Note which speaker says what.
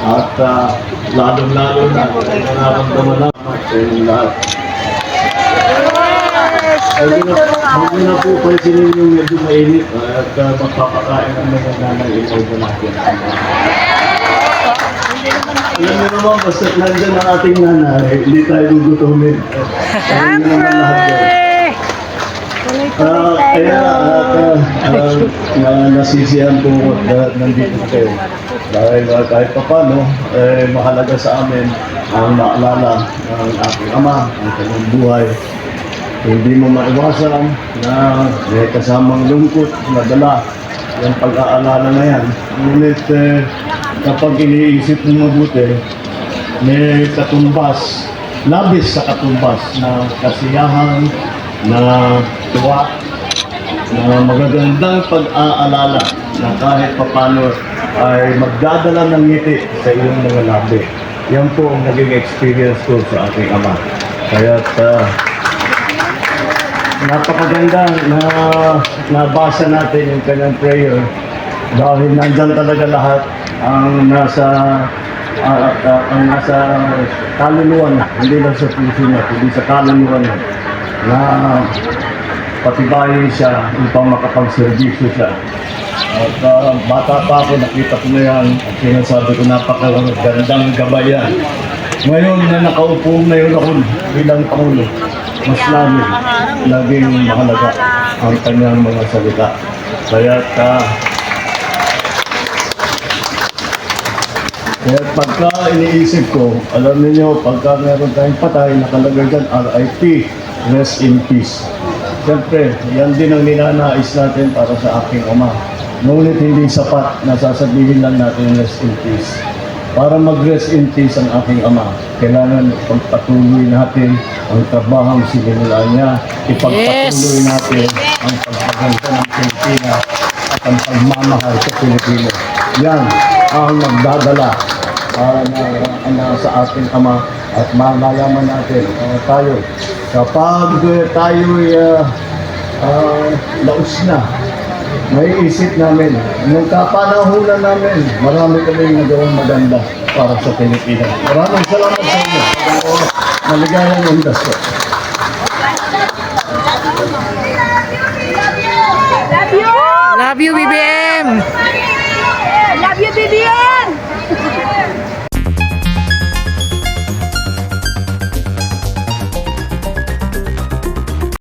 Speaker 1: at lalong-lalo na nararamdaman naman sa inyong lahat. Huwag na po pansinin yung medyo mainit at magpapakain ang mga nanay ikaw ba natin. Alam niyo naman, basta nandyan ang ating nanay, hindi tayo gugutumin. Alam niyo naman lahat yan. Kaya nasisiyahan po at nandito kayo. Dahil kahit pa paano, mahalaga sa amin ang maalala ng aking ama, ang kanyang buhay. Hindi mo maiwasan na may kasamang lungkot na dala yung pag-aalala na yan. Ngunit kapag iniisip mo mabuti, may katumbas, labis sa katumbas na kasiyahan, na tuwa, na magagandang pag-aalala na kahit papano ay magdadala ng ngiti sa iyong mga labi. Yan po ang naging experience ko sa aking ama. Kaya napakaganda na nabasa natin yung kanyang prayer dahil nandyan talaga lahat ang nasa kaluluwa na, hindi lang sa puso na, hindi sa kaluluwa na patibayin siya upang makapagservisyo siya. At bata pa ako, nakita ko na yan at sinasabi ko napakagandang gabayan. Ngayon na nakaupo na yun ako bilang Pangulo, mas laging mahalaga ang kanyang mga salita. Kaya pagka iniisip ko, alam niyo, pagka meron tayong patay, nakalagay dyan, RIP, rest in peace. Siyempre, yan din ang ninanais natin para sa aking ama. Ngunit hindi sapat na sasabihin lang natin rest in peace. Para mag-rest in peace ang aking ama, kailangan pagpatuloy natin ang trabahong sinimulan niya. Ipagpatuloy natin ang pagpaganda ng Pilipinas at ang pagmamahal sa Pilipino. Yan ang magdadala sa ating ama at malalaman natin tayo. Kapag tayo'y laos na, may isip namin, nung kapanahunan namin, marami kaming nagawang maganda para sa Pilipinas. Maraming salamat sa inyo. Maligayang undas po.